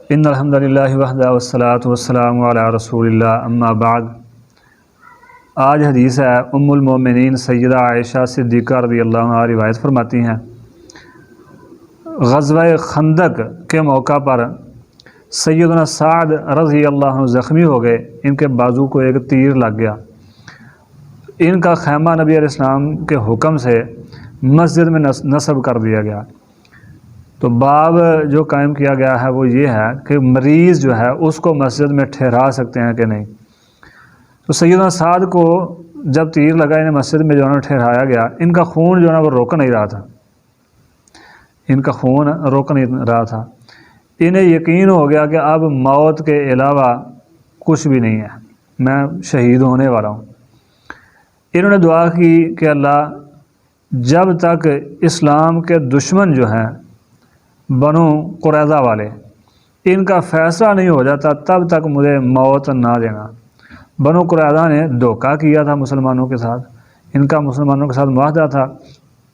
ان الحمد للہ وحدہ والصلاۃ والسلام علی رسول اللہ اما بعد۔ آج حدیث ہے ام المومنین سیدہ عائشہ صدیقہ رضی اللہ عنہا روایت فرماتی ہیں، غزوہ خندق کے موقع پر سیدنا سعد رضی اللہ عنہ زخمی ہو گئے۔ ان کے بازو کو ایک تیر لگ گیا۔ ان کا خیمہ نبی علیہ السلام کے حکم سے مسجد میں نصب کر دیا گیا۔ تو باب جو قائم کیا گیا ہے وہ یہ ہے کہ مریض جو ہے اس کو مسجد میں ٹھہرا سکتے ہیں کہ نہیں۔ تو سیدنا سعد کو جب تیر لگا انہیں مسجد میں جو ہے ٹھہرایا گیا، ان کا خون جو ہے وہ روک نہیں رہا تھا، انہیں یقین ہو گیا کہ اب موت کے علاوہ کچھ بھی نہیں ہے، میں شہید ہونے والا ہوں۔ انہوں نے دعا کی کہ اللہ، جب تک اسلام کے دشمن جو ہیں بنو قریظہ والے، ان کا فیصلہ نہیں ہو جاتا تب تک مجھے موت نہ دینا۔ بنو قریظہ نے دھوکہ کیا تھا مسلمانوں کے ساتھ، ان کا مسلمانوں کے ساتھ معاہدہ تھا۔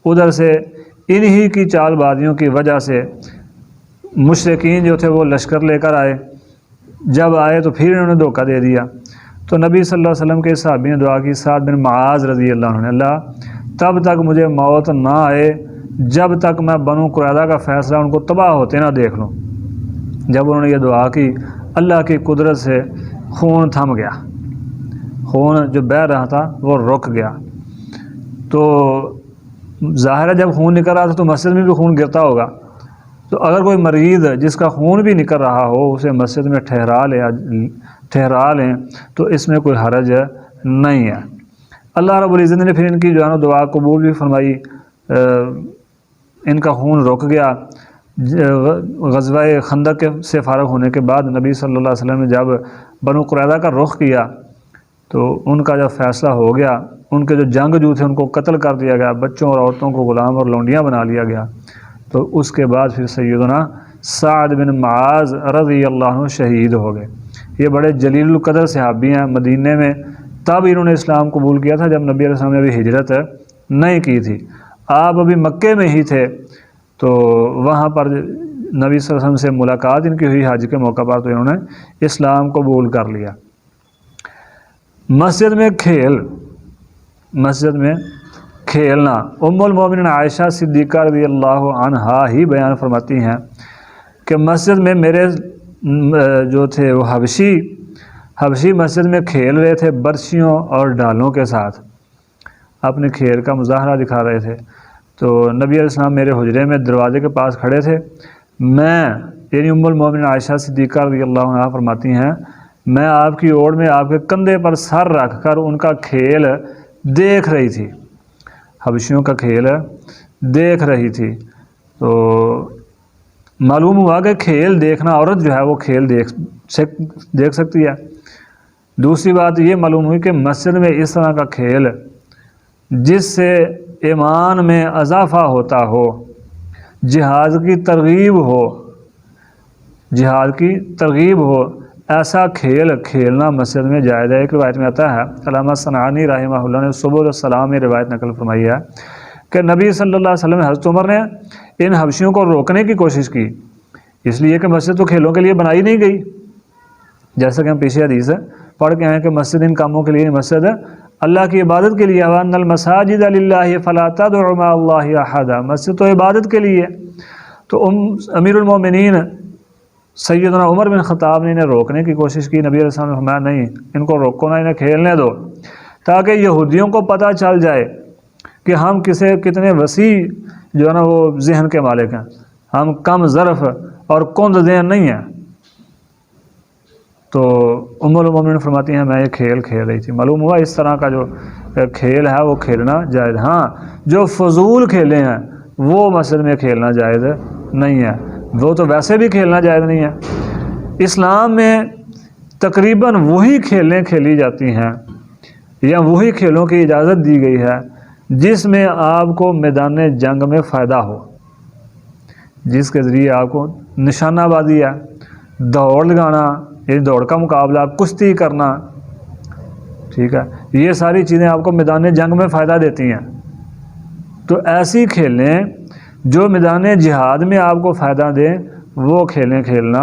ادھر سے انہی کی چال بازیوں کی وجہ سے مشرکین جو تھے وہ لشکر لے کر آئے، جب آئے تو پھر انہوں نے دھوکہ دے دیا۔ تو نبی صلی اللہ علیہ وسلم کے صحابی نے دعا کی، سعد بن معاذ رضی اللہ عنہ نے، اللہ تب تک مجھے موت نہ آئے جب تک میں بنو قریظہ کا فیصلہ ان کو تباہ ہوتے نہ دیکھ لوں۔ جب انہوں نے یہ دعا کی، اللہ کی قدرت سے خون تھم گیا، خون جو بہہ رہا تھا وہ رک گیا۔ تو ظاہر ہے جب خون نکل رہا تھا تو مسجد میں بھی خون گرتا ہوگا، تو اگر کوئی مریض جس کا خون بھی نکل رہا ہو اسے مسجد میں ٹھہرا لیں تو اس میں کوئی حرج نہیں ہے۔ اللہ رب العزت نے پھر ان کی جو ہے دعا قبول بھی فرمائی، ان کا خون رک گیا۔ غزوہ خندق سے فارغ ہونے کے بعد نبی صلی اللہ علیہ وسلم نے جب بنو قریظہ کا رخ کیا تو ان کا جب فیصلہ ہو گیا، ان کے جو جنگجو تھے ان کو قتل کر دیا گیا، بچوں اور عورتوں کو غلام اور لونڈیاں بنا لیا گیا۔ تو اس کے بعد پھر سیدنا سعد بن معاذ رضی اللہ عنہ شہید ہو گئے۔ یہ بڑے جلیل القدر صحابی ہیں۔ مدینے میں تب انہوں نے اسلام قبول کیا تھا جب نبی علیہ السلام نے ابھی ہجرت نہیں کی تھی، آپ ابھی مکے میں ہی تھے۔ تو وہاں پر نبی صلی اللہ علیہ وسلم سے ملاقات ان کی ہوئی حج کے موقع پر، تو انہوں نے اسلام قبول کر لیا۔ مسجد میں کھیلنا، ام المومنین عائشہ صدیقہ رضی اللہ عنہا ہی بیان فرماتی ہیں کہ مسجد میں میرے جو تھے وہ حبشی مسجد میں کھیل رہے تھے، برچھیوں اور ڈالوں کے ساتھ اپنے کھیل کا مظاہرہ دکھا رہے تھے۔ تو نبی علیہ السلام میرے حجرے میں دروازے کے پاس کھڑے تھے، میں یعنی ام المومنین عائشہ صدیقہ رضی اللہ عنہا فرماتی ہیں، میں آپ کی اوڑ میں آپ کے کندھے پر سر رکھ کر ان کا کھیل دیکھ رہی تھی، حبشیوں کا کھیل دیکھ رہی تھی۔ تو معلوم ہوا کہ کھیل دیکھنا، عورت جو ہے وہ کھیل دیکھ سکتی ہے۔ دوسری بات یہ معلوم ہوئی کہ مسجد میں اس طرح کا کھیل جس سے ایمان میں اضافہ ہوتا ہو، جہاد کی ترغیب ہو، ایسا کھیل کھیلنا مسجد میں جائز ہے۔ ایک روایت میں آتا ہے، علامہ صنعانی رحمہ اللہ نے سبل السلام میں روایت نقل فرمائی ہے کہ نبی صلی اللہ علیہ وسلم حضرت عمر نے ان حبشیوں کو روکنے کی کوشش کی، اس لیے کہ مسجد تو کھیلوں کے لیے بنائی نہیں گئی، جیسا کہ ہم پیچھے حدیث پڑھ کے ہیں کہ مسجد ان کاموں کے لیے، مسجد اللہ کی عبادت کے لیے، وَأَنَّ الْمَسَاجِدَ لِلَّهِ فَلَا تَدْعُوا مَعَ اللَّهِ أَحَدًا، مسجد تو عبادت کے لیے۔ تو امیر المومنین سیدنا عمر بن خطاب نے انہیں روکنے کی کوشش کی، نبی علیہ السلام نے فرمایا نہیں، ان کو روکو نہ، انہیں کھیلنے دو، تاکہ یہودیوں کو پتہ چل جائے کہ ہم کتنے وسیع جو ہے نا وہ ذہن کے مالک ہیں، ہم کم ظرف اور کند ذہن نہیں ہیں۔ تو ام المومنین فرماتی ہیں میں یہ کھیل کھیل رہی تھی۔ معلوم ہوا اس طرح کا جو کھیل ہے وہ کھیلنا جائز، ہاں جو فضول کھیلے ہیں وہ مسجد میں کھیلنا جائز نہیں ہے، وہ تو ویسے بھی کھیلنا جائز نہیں ہے۔ اسلام میں تقریباً وہی کھیلیں کھیلی جاتی ہیں یا وہی کھیلوں کی اجازت دی گئی ہے جس میں آپ کو میدان جنگ میں فائدہ ہو، جس کے ذریعے آپ کو نشانہ بازی ہے، دوڑ لگانا یعنی دوڑ کا مقابلہ، کشتی کرنا، ٹھیک ہے، یہ ساری چیزیں آپ کو میدان جنگ میں فائدہ دیتی ہیں۔ تو ایسی کھیلیں جو میدان جہاد میں آپ کو فائدہ دیں وہ کھیلیں کھیلنا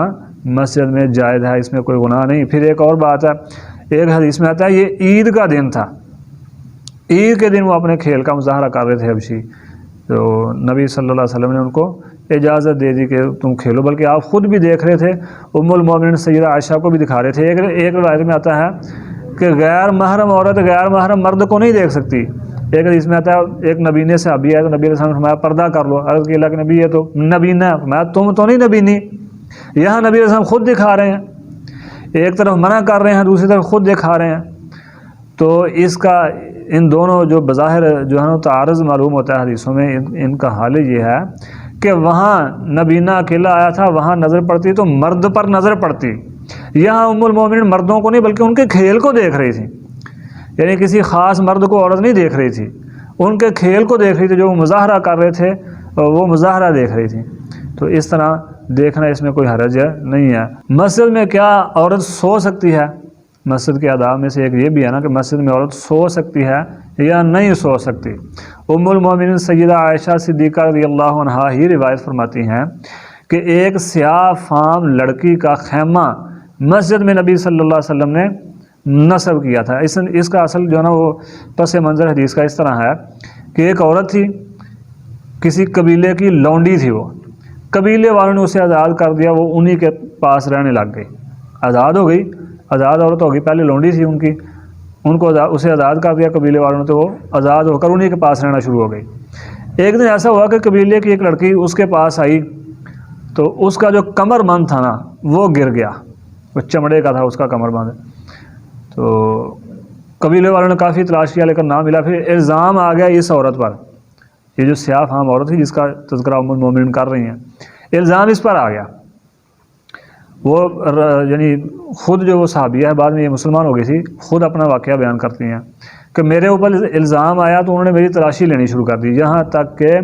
مسجد میں جائز ہے، اس میں کوئی گناہ نہیں۔ پھر ایک اور بات ہے، ایک حدیث میں آتا ہے یہ عید کا دن تھا، عید کے دن وہ اپنے کھیل کا مظاہرہ کر رہے تھے حبشی، تو نبی صلی اللہ علیہ وسلم نے ان کو اجازت دے دی کہ تم کھیلو، بلکہ آپ خود بھی دیکھ رہے تھے، ام المومنین سیدہ عائشہ کو بھی دکھا رہے تھے۔ ایک روایت میں آتا ہے کہ غیر محرم عورت غیر محرم مرد کو نہیں دیکھ سکتی۔ ایک حدیث میں آتا ہے ایک نبینے سے ابھی ہے تو نبی علیہ السلام نے فرمایا پردہ کر لو، عرض کی اللہ کے نبی یہ تو نبینہ ہے، فرمایا تم تو نہیں نبینی۔ یہاں نبی علیہ السلام خود دکھا رہے ہیں، ایک طرف منع کر رہے ہیں، دوسری طرف خود دکھا رہے ہیں، تو اس کا ان دونوں جو بظاہر جو ہے نا تعارض معلوم ہوتا ہے حدیثوں میں، ان کا حال یہ ہے کہ وہاں نبینہ اکیلا آیا تھا، وہاں نظر پڑتی تو مرد پر نظر پڑتی، یہاں ام المومنین مردوں کو نہیں بلکہ ان کے کھیل کو دیکھ رہی تھی، یعنی کسی خاص مرد کو عورت نہیں دیکھ رہی تھی، ان کے کھیل کو دیکھ رہی تھی، جو وہ مظاہرہ کر رہے تھے وہ مظاہرہ دیکھ رہی تھی۔ تو اس طرح دیکھنا اس میں کوئی حرج نہیں ہے۔ مسجد میں کیا عورت سو سکتی ہے؟ مسجد کے آداب میں سے ایک یہ بھی ہے نا کہ مسجد میں عورت سو سکتی ہے یا نہیں سو سکتی۔ ام المومنین سیدہ عائشہ صدیقہ رضی اللہ عنہا ہی روایت فرماتی ہیں کہ ایک سیاہ فام لڑکی کا خیمہ مسجد میں نبی صلی اللہ علیہ وسلم نے نصب کیا تھا۔ اس کا اصل جو ہے نا وہ پس منظر حدیث کا اس طرح ہے کہ ایک عورت تھی، کسی قبیلے کی لونڈی تھی، وہ قبیلے والوں نے اسے آزاد کر دیا، وہ انہی کے پاس رہنے لگ گئی، آزاد ہو گئی، آزاد عورت ہوگی، پہلے لونڈی تھی ان کو اسے آزاد کر دیا قبیلے والوں نے، تو وہ آزاد ہو کر انہی کے پاس رہنا شروع ہو گئی۔ ایک دن ایسا ہوا کہ قبیلے کی ایک لڑکی اس کے پاس آئی، تو اس کا جو کمر بند تھا نا وہ گر گیا، وہ چمڑے کا تھا اس کا کمر بند، تو قبیلے والوں نے کافی تلاش کیا لیکن نہ ملا۔ پھر الزام آ گیا اس عورت پر، یہ جو سیاہ فام عورت تھی جس کا تذکرہ ام المومنین کر رہی ہیں، الزام اس پر آ گیا۔ وہ یعنی خود جو وہ صحابیہ ہے، بعد میں یہ مسلمان ہو گئی تھی، خود اپنا واقعہ بیان کرتی ہیں کہ میرے اوپر الزام آیا تو انہوں نے میری تلاشی لینی شروع کر دی، یہاں تک کہ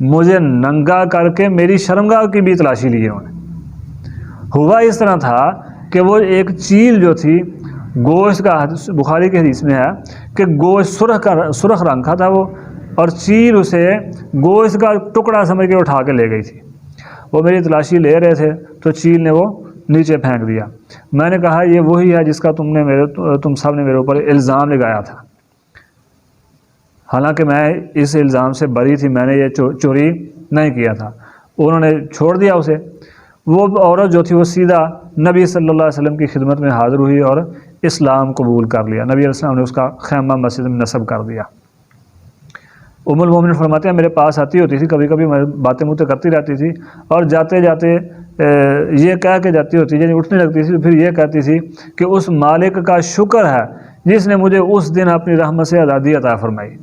مجھے ننگا کر کے میری شرمگاہ کی بھی تلاشی لی انہوں نے۔ ہوا اس طرح تھا کہ وہ ایک چیل جو تھی گوشت کا، بخاری کے حدیث میں ہے کہ گوشت سرخ رنگ کا تھا وہ، اور چیل اسے گوشت کا ٹکڑا سمجھ کے اٹھا کے لے گئی تھی۔ وہ میری تلاشی لے رہے تھے تو چیل نے وہ نیچے پھینک دیا۔ میں نے کہا یہ وہی ہے جس کا تم سب نے میرے اوپر الزام لگایا تھا، حالانکہ میں اس الزام سے بری تھی، میں نے یہ چوری نہیں کیا تھا۔ انہوں نے چھوڑ دیا اسے۔ وہ عورت جو تھی وہ سیدھا نبی صلی اللہ علیہ وسلم کی خدمت میں حاضر ہوئی اور اسلام قبول کر لیا۔ نبی علیہ السلام نے اس کا خیمہ مسجد میں نصب کر دیا۔ ام المومنین فرماتے ہیں میرے پاس آتی ہوتی تھی، کبھی کبھی میں باتیں منہ کرتی رہتی تھی، اور جاتے جاتے یہ کہہ کے جاتی ہوتی، یعنی اٹھنے لگتی تھی پھر یہ کہتی تھی کہ اس مالک کا شکر ہے جس نے مجھے اس دن اپنی رحمت سے آزادی عطا فرمائی۔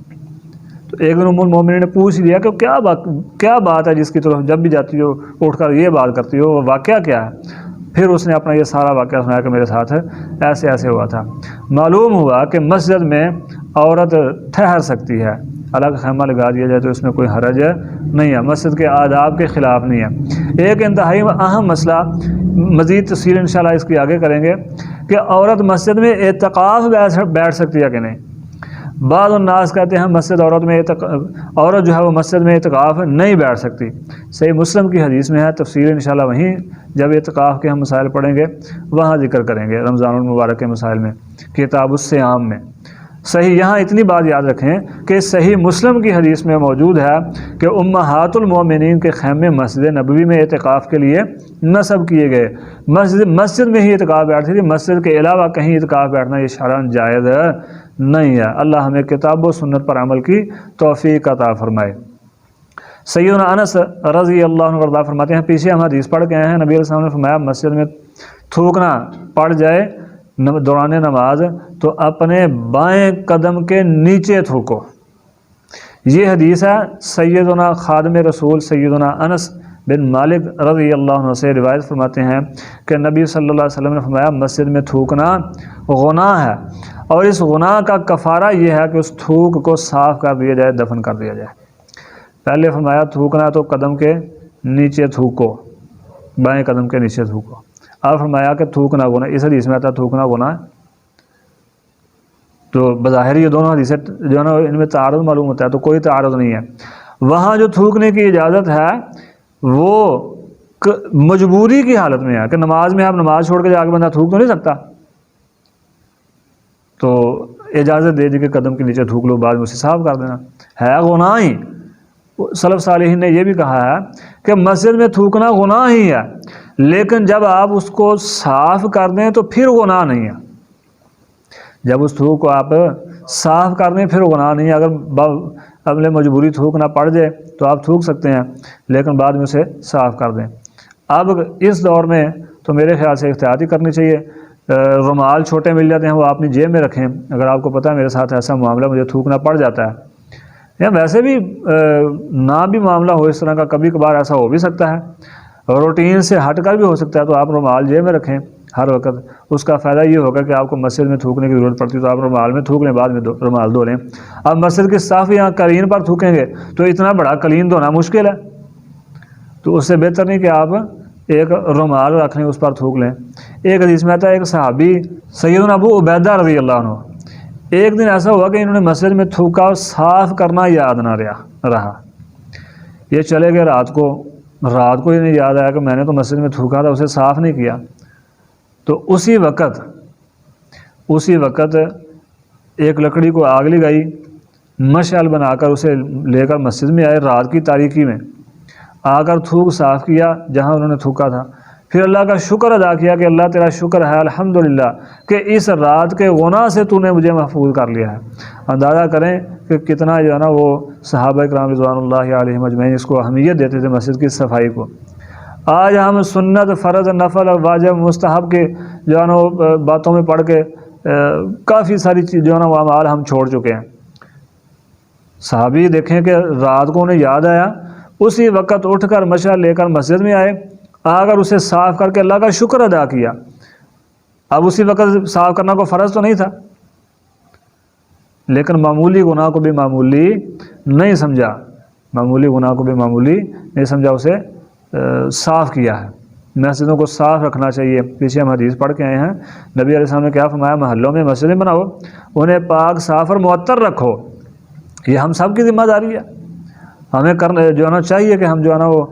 تو ایک دن ام المومنین نے پوچھ لیا کہ کیا بات ہے جس کی طرف جب بھی جاتی ہو اٹھ کر یہ بات کرتی ہو، وہ واقعہ کیا ہے؟ پھر اس نے اپنا یہ سارا واقعہ سنایا کہ میرے ساتھ ایسے ایسے ہوا تھا۔ معلوم ہوا کہ مسجد میں عورت ٹھہر سکتی ہے، الگ خیمہ لگا دیا جائے تو اس میں کوئی حرج نہیں ہے، مسجد کے آداب کے خلاف نہیں ہے۔ ایک انتہائی اہم مسئلہ، مزید تفصیل انشاءاللہ اس کی آگے کریں گے، کہ عورت مسجد میں اعتکاف بیٹھ سکتی ہے کہ نہیں۔ بعض الناس کہتے ہیں مسجد عورت جو ہے وہ مسجد میں اعتکاف نہیں بیٹھ سکتی۔ صحیح مسلم کی حدیث میں ہے، تفصیل انشاءاللہ وہیں جب اعتکاف کے ہم مسائل پڑھیں گے وہاں ذکر کریں گے، رمضان المبارک کے مسائل میں، کتاب الصیام میں۔ صحیح یہاں اتنی بات یاد رکھیں کہ صحیح مسلم کی حدیث میں موجود ہے کہ امہات المومنین کے خیمے مسجد نبوی میں اعتکاف کے لیے نصب کیے گئے، مسجد میں ہی اعتکاف بیٹھتی تھی، مسجد کے علاوہ کہیں اعتکاف بیٹھنا یہ شرعاً جائز نہیں ہے۔ اللہ ہمیں کتاب و سنت پر عمل کی توفیق عطا فرمائے۔ سیدنا انس رضی اللہ عنہ وارضاہ فرماتے ہیں، پیچھے ہم حدیث پڑھ کے آئے ہیں، نبی علیہ السلام نے فرمایا مسجد میں تھوکنا پڑ جائے دوران نماز تو اپنے بائیں قدم کے نیچے تھوکو۔ یہ حدیث ہے سیدنا خادم رسول سیدنا انس بن مالک رضی اللہ عنہ سے روایت فرماتے ہیں کہ نبی صلی اللہ علیہ وسلم نے فرمایا مسجد میں تھوکنا گناہ ہے، اور اس گناہ کا کفارہ یہ ہے کہ اس تھوک کو صاف کر دیا جائے، دفن کر دیا جائے۔ پہلے فرمایا تھوکنا تو قدم کے نیچے تھوکو، بائیں قدم کے نیچے تھوکو، اب فرمایا کہ تھوکنا گناہ، اس حدیث میں آتا تھوکنا گناہ، تو بظاہر یہ دونوں حدیثیں جو ہے نا ان میں تعارض معلوم ہوتا ہے، تو کوئی تعارض نہیں ہے۔ وہاں جو تھوکنے کی اجازت ہے وہ مجبوری کی حالت میں ہے کہ نماز میں آپ نماز چھوڑ کے جا کے بندہ تھوک تو نہیں سکتا، تو اجازت دے دی کہ قدم کے نیچے تھوک لو، بعد میں اسے صاف کر دینا، ہے گناہ ہی۔ سلف صالحین نے یہ بھی کہا ہے کہ مسجد میں تھوکنا گناہ ہی ہے، لیکن جب آپ اس کو صاف کر دیں تو پھر گناہ نہیں ہے۔ جب اس تھوک کو آپ صاف کر دیں پھر گناہ نہیں ہے۔ اگر عمل مجبوری تھوکنا پڑ جائے تو آپ تھوک سکتے ہیں، لیکن بعد میں اسے صاف کر دیں۔ اب اس دور میں تو میرے خیال سے احتیاطی کرنی چاہیے۔ رومال چھوٹے مل جاتے ہیں، وہ اپنی جیب میں رکھیں۔ اگر آپ کو پتہ ہے میرے ساتھ ایسا معاملہ، مجھے تھوکنا پڑ جاتا ہے، یا ویسے بھی نہ بھی معاملہ ہو اس طرح کا، کبھی کبھار ایسا ہو بھی سکتا ہے، روٹین سے ہٹ کر بھی ہو سکتا ہے، تو آپ رومال جیب میں رکھیں ہر وقت۔ اس کا فائدہ یہ ہوگا کہ آپ کو مسجد میں تھوکنے کی ضرورت پڑتی ہے تو آپ رومال میں تھوک لیں، بعد میں رومال دھو لیں۔ اب مسجد کی صاف یا قلین پر تھوکیں گے تو اتنا بڑا قلین دھونا مشکل ہے، تو اس سے بہتر نہیں کہ آپ ایک رومال رکھ لیں، اس پر تھوک لیں۔ ایک حدیث میں آتا ہے، ایک صحابی سیدنا ابو عبیدہ رضی اللہ عنہ، ایک دن ایسا ہوا کہ انہوں نے مسجد میں تھوکا اور صاف کرنا یاد نہ رہا۔ یہ چلے گئے رات کو انہیں یاد آیا کہ میں نے تو مسجد میں تھوکا تھا، اسے صاف نہیں کیا۔ تو اسی وقت ایک لکڑی کو آگ لگائی، مشعل بنا کر اسے لے کر مسجد میں آئے، رات کی تاریکی میں آ کر تھوک صاف کیا جہاں انہوں نے تھوکا تھا، پھر اللہ کا شکر ادا کیا کہ اللہ تیرا شکر ہے الحمدللہ کہ اس رات کے گناہ سے تو نے مجھے محفوظ کر لیا ہے۔ اندازہ کریں کہ کتنا جو ہے نا وہ صحابہ کرام رضوان اللہ علیہم اجمعین اس کو اہمیت دیتے تھے مسجد کی صفائی کو۔ آج ہم سنت، فرض، نفل، واجب، مستحب کے جو ہے نا وہ باتوں میں پڑھ کے کافی ساری چیز جو ہے نا وہ اعمال ہم چھوڑ چکے ہیں۔ صحابی دیکھیں کہ رات کو انہیں یاد آیا، اسی وقت اٹھ کر مشعل لے کر مسجد میں آئے، آ کر اسے صاف کر کے اللہ کا شکر ادا کیا۔ اب اسی وقت صاف کرنا کو فرض تو نہیں تھا، لیکن معمولی گناہ کو بھی معمولی نہیں سمجھا، اسے صاف کیا ہے۔ مسجدوں کو صاف رکھنا چاہیے۔ پیچھے ہم حدیث پڑھ کے آئے ہیں، نبی علیہ السلام نے کیا فرمایا، محلوں میں مسجدیں بناؤ، انہیں پاک، صاف اور معطر رکھو۔ یہ ہم سب کی ذمہ داری ہے، ہمیں جو ہے نا چاہیے کہ ہم جو ہے نا وہ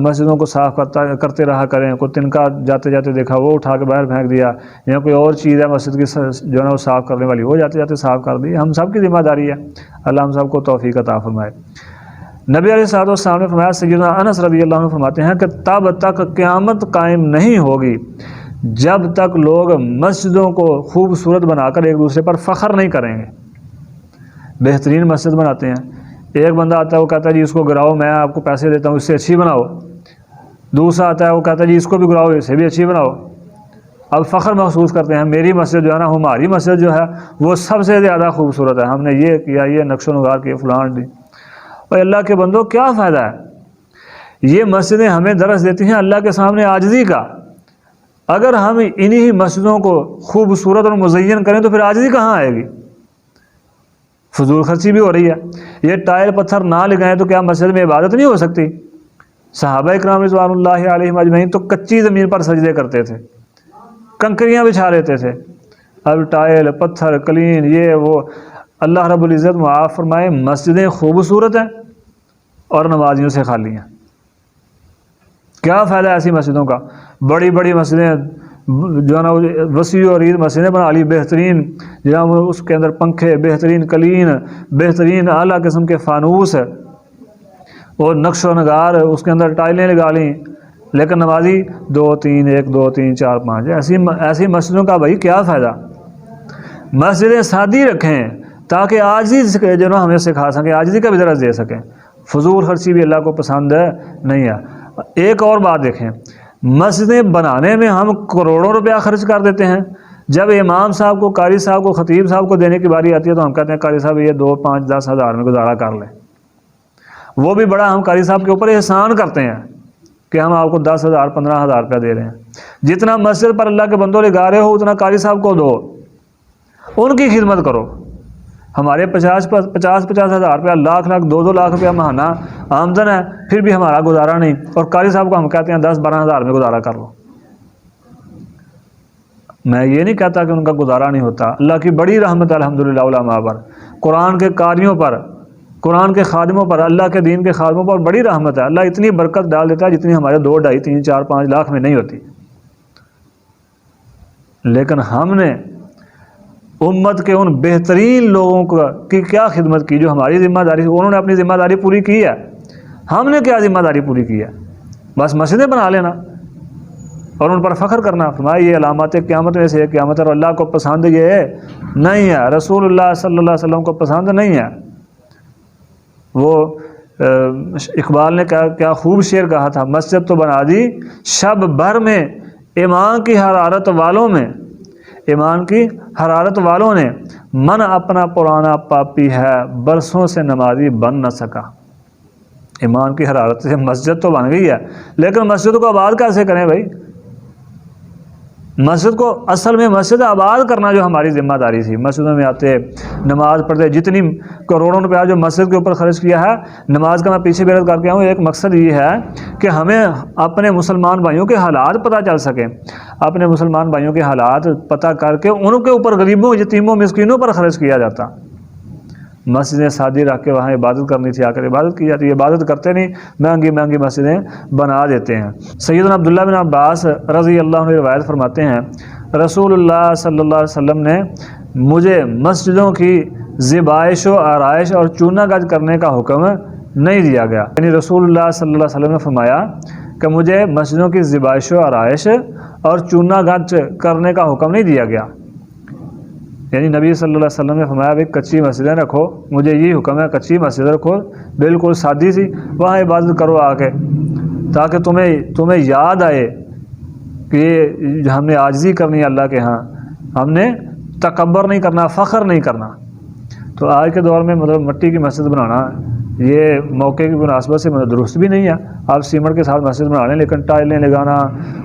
مسجدوں کو صاف کرتے رہا کریں۔ کوئی تنکا جاتے جاتے دیکھا وہ اٹھا کے باہر پھینک دیا، یا کوئی اور چیز ہے مسجد کی جو ہے نا وہ صاف کرنے والی، وہ جاتے جاتے صاف کر دی۔ ہم سب کی ذمہ داری ہے، اللہ ہم سب کو توفیق عطا فرمائے۔ نبی علیہ الصلوۃ والسلام نے فرمایا، سیدنا انس رضی اللہ عنہ فرماتے ہیں کہ تب تک قیامت قائم نہیں ہوگی جب تک لوگ مسجدوں کو خوبصورت بنا کر ایک دوسرے پر فخر نہیں کریں گے۔ بہترین مسجد بناتے ہیں، ایک بندہ آتا ہے وہ کہتا ہے جی اس کو گراؤ، میں آپ کو پیسے دیتا ہوں، اس سے اچھی بناؤ۔ دوسرا آتا ہے وہ کہتا ہے جی اس کو بھی گراؤ، اس سے بھی اچھی بناؤ۔ اب فخر محسوس کرتے ہیں، میری مسجد جو ہے نا، ہماری مسجد جو ہے وہ سب سے زیادہ خوبصورت ہے، ہم نے یہ کیا، یہ نقش و نگار کیا، فلان دی۔ اور اللہ کے بندوں کیا فائدہ ہے؟ یہ مسجدیں ہمیں درس دیتی ہیں اللہ کے سامنے عاجزی کا۔ اگر ہم انہی مسجدوں کو خوبصورت اور مزین کریں تو پھر عاجزی کہاں آئے گی؟ فضول خرچی بھی ہو رہی ہے۔ یہ ٹائل پتھر نہ لگائیں تو کیا مسجد میں عبادت نہیں ہو سکتی؟ صحابہ اکرام رضوان اللہ علیہم اجمعین تو کچی زمین پر سجدے کرتے تھے، کنکریاں بچھا لیتے تھے۔ اب ٹائل، پتھر، قلین، یہ وہ، اللہ رب العزت معاف فرمائے، مسجدیں خوبصورت ہیں اور نمازیوں سے خالی ہیں۔ کیا فائدہ ہے ایسی مسجدوں کا؟ بڑی بڑی مسجدیں جو ہے نا وسیع و عریض مسجدیں بنا لی، بہترین جہاں اس کے اندر پنکھے، بہترین قلین، بہترین اعلیٰ قسم کے فانوس اور نقش و نگار، اس کے اندر ٹائلیں لگا لیں، لیکن نمازی 2 3، 1 2 3 4 5۔ ایسی مسجدوں کا بھائی کیا فائدہ؟ مسجدیں سادی رکھیں تاکہ عاجزی جو نا ہمیں سکھا سکیں، عاجزی کا بھی درس دے سکیں۔ فضول خرچی بھی اللہ کو پسند نہیں ہے۔ ایک اور بات دیکھیں، مسجدیں بنانے میں ہم کروڑوں روپیہ خرچ کر دیتے ہیں، جب امام صاحب کو، قاری صاحب کو، خطیب صاحب کو دینے کی باری آتی ہے تو ہم کہتے ہیں قاری صاحب یہ 2 5 10 ہزار میں گزارا کر لیں۔ وہ بھی بڑا ہم قاری صاحب کے اوپر احسان کرتے ہیں کہ ہم آپ کو 10,000 15,000 روپیہ دے رہے ہیں۔ جتنا مسجد پر اللہ کے بندوں لگا رہے ہو اتنا قاری صاحب کو دو، ان کی خدمت کرو۔ ہمارے 50 ہزار روپیہ، لاکھ 2 لاکھ روپیہ ماہانہ آمدن ہے، پھر بھی ہمارا گزارا نہیں، اور قاری صاحب کو ہم کہتے ہیں 10 12 ہزار میں گزارا کر لو۔ میں یہ نہیں کہتا کہ ان کا گزارا نہیں ہوتا، اللہ کی بڑی رحمت الحمدللہ علماء پر، قرآن کے قاریوں پر، قرآن کے خادموں پر، اللہ کے دین کے خادموں پر بڑی رحمت ہے۔ اللہ اتنی برکت ڈال دیتا ہے جتنی ہمارے 2, 2.5, 3, 4, 5 لاکھ میں نہیں ہوتی۔ لیکن ہم نے امت کے ان بہترین لوگوں کی کیا خدمت کی جو ہماری ذمہ داری، انہوں نے اپنی ذمہ داری پوری کی ہے، ہم نے کیا ذمہ داری پوری کی ہے؟ بس مسجدیں بنا لینا اور ان پر فخر کرنا۔ فرمایا یہ علامات قیامت میں سے ایک قیامت ہے، اور اللہ کو پسند یہ نہیں ہے، رسول اللہ صلی اللہ علیہ وسلم کو پسند نہیں ہے۔ وہ اقبال نے کیا خوب شعر کہا تھا، مسجد تو بنا دی شب بھر میں ایمان کی حرارت والوں میں، ایمان کی حرارت والوں نے، من اپنا پرانا پاپی ہے برسوں سے نمازی بن نہ سکا۔ ایمان کی حرارت سے مسجد تو بن گئی ہے، لیکن مسجد کو آباد کیسے کریں بھائی؟ مسجد کو اصل میں مسجد آباد کرنا جو ہماری ذمہ داری تھی۔ مسجدوں میں آتے، نماز پڑھتے، جتنی کروڑوں روپیہ جو مسجد کے اوپر خرچ کیا ہے، نماز کا میں پیچھے بیعت کر کے آؤں، ایک مقصد یہ ہے کہ ہمیں اپنے مسلمان بھائیوں کے حالات پتہ چل سکیں، اپنے مسلمان بھائیوں کے حالات پتہ کر کے ان کے اوپر غریبوں، یتیموں، مسکینوں پر خرچ کیا جاتا۔ مسجدیں سادی رکھ کے وہاں عبادت کرنی تھی، آ کر عبادت کی جاتی ہے، عبادت کرتے نہیں، مہنگی مہنگی مسجدیں بنا دیتے ہیں۔ سیدنا عبداللہ بن عباس رضی اللہ عنہ روایت فرماتے ہیں، رسول اللہ صلی اللہ علیہ وسلم نے مجھے مسجدوں کی زیبائش و آرائش اور چونہ گج کرنے کا حکم نہیں دیا گیا، یعنی رسول اللہ صلی اللہ علیہ وسلم نے فرمایا کہ مجھے مسجدوں کی زیبائش و آرائش اور چونہ گج کرنے کا حکم نہیں دیا گیا، یعنی نبی صلی اللہ علیہ وسلم نے فرمایا بھائی کچی مسجدیں رکھو، مجھے یہ حکم ہے کچی مسجد رکھو، بالکل سادی سی، وہاں عبادت کرو آ کے، تاکہ تمہیں یاد آئے کہ یہ ہم نے عاجزی کرنی ہے اللہ کے ہاں، ہم نے تکبر نہیں کرنا، فخر نہیں کرنا۔ تو آج کے دور میں مطلب مٹی کی مسجد بنانا یہ موقع کی مناسبت سے درست بھی نہیں ہے۔ آپ سیمنٹ کے ساتھ مسجد بنا لیں، لیکن ٹائلیں لگانا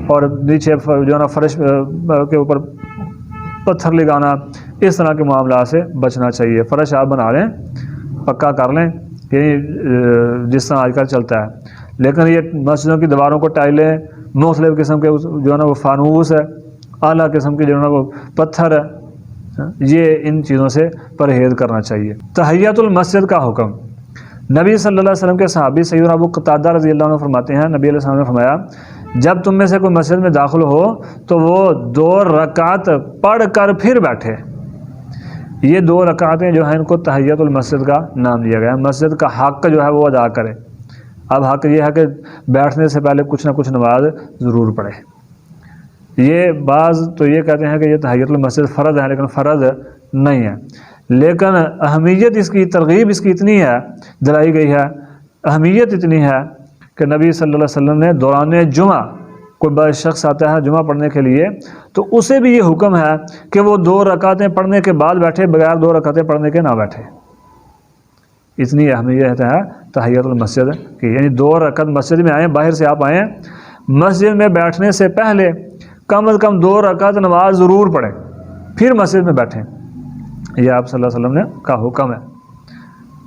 اور نیچے جو ہے نا فرش کے اوپر پتھر لگانا، اس طرح کے معاملات سے بچنا چاہیے۔ فرش آپ بنا لیں، پکا کر لیں، یعنی جس طرح آج کل چلتا ہے، لیکن یہ مسجدوں کی دیواروں کو ٹائلیں، مختلف قسم کے جو ہے نا وہ فانوس ہے، اعلیٰ قسم کے جو ہے نا وہ پتھر ہے، یہ ان چیزوں سے پرہیز کرنا چاہیے۔ تحیۃ المسجد کا حکم، نبی صلی اللہ علیہ وسلم کے صحابی سیدنا ابو قتادہ رضی اللہ عنہ فرماتے ہیں، نبی علیہ السلام نے فرمایا جب تم میں سے کوئی مسجد میں داخل ہو تو وہ 2 رکعت پڑھ کر پھر بیٹھے۔ یہ 2 رکعتیں جو ہیں ان کو تحیۃ المسجد کا نام دیا گیا ہے۔ مسجد کا حق جو ہے وہ ادا کرے۔ اب حق یہ ہے کہ بیٹھنے سے پہلے کچھ نہ کچھ نماز ضرور پڑھے۔ یہ بعض تو یہ کہتے ہیں کہ یہ تحیۃ المسجد فرض ہے، لیکن فرض نہیں ہے، لیکن اہمیت اس کی، ترغیب اس کی اتنی ہے، دلائی گئی ہے، اہمیت اتنی ہے کہ نبی صلی اللہ علیہ وسلم نے دوران جمعہ کوئی شخص آتا ہے جمعہ پڑھنے کے لیے تو اسے بھی یہ حکم ہے کہ وہ 2 رکعتیں پڑھنے کے بعد بیٹھے، بغیر 2 رکعتیں پڑھنے کے نہ بیٹھے۔ اتنی اہمیت ہے تحیۃ المسجد کی، یعنی 2 رکعت مسجد میں آئیں، باہر سے آپ آئیں، مسجد میں بیٹھنے سے پہلے کم از کم 2 رکعت نماز ضرور پڑھیں، پھر مسجد میں بیٹھیں۔ یہ آپ صلی اللہ علیہ وسلم نے کا حکم ہے،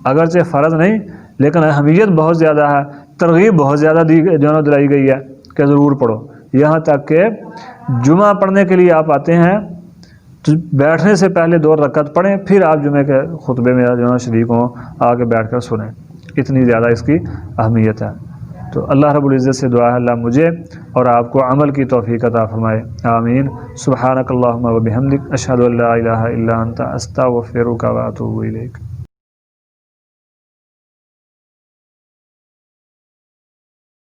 اگرچہ فرض نہیں لیکن اہمیت بہت زیادہ ہے، ترغیب بہت زیادہ دلائی گئی ہے کہ ضرور پڑھو۔ یہاں تک کہ جمعہ پڑھنے کے لیے آپ آتے ہیں تو بیٹھنے سے پہلے 2 رکعت پڑھیں، پھر آپ جمعے کے خطبے میں جو ہے شریک ہوں، آ کے بیٹھ کر سنیں، اتنی زیادہ اس کی اہمیت ہے۔ تو اللہ رب العزت سے دعا ہے اللہ مجھے اور آپ کو عمل کی توفیق عطا فرمائے، آمین۔ سبحانک اللہم و بحمدک، اشہد ان لا الہ الا انت، استغفرک و اتوب الیک۔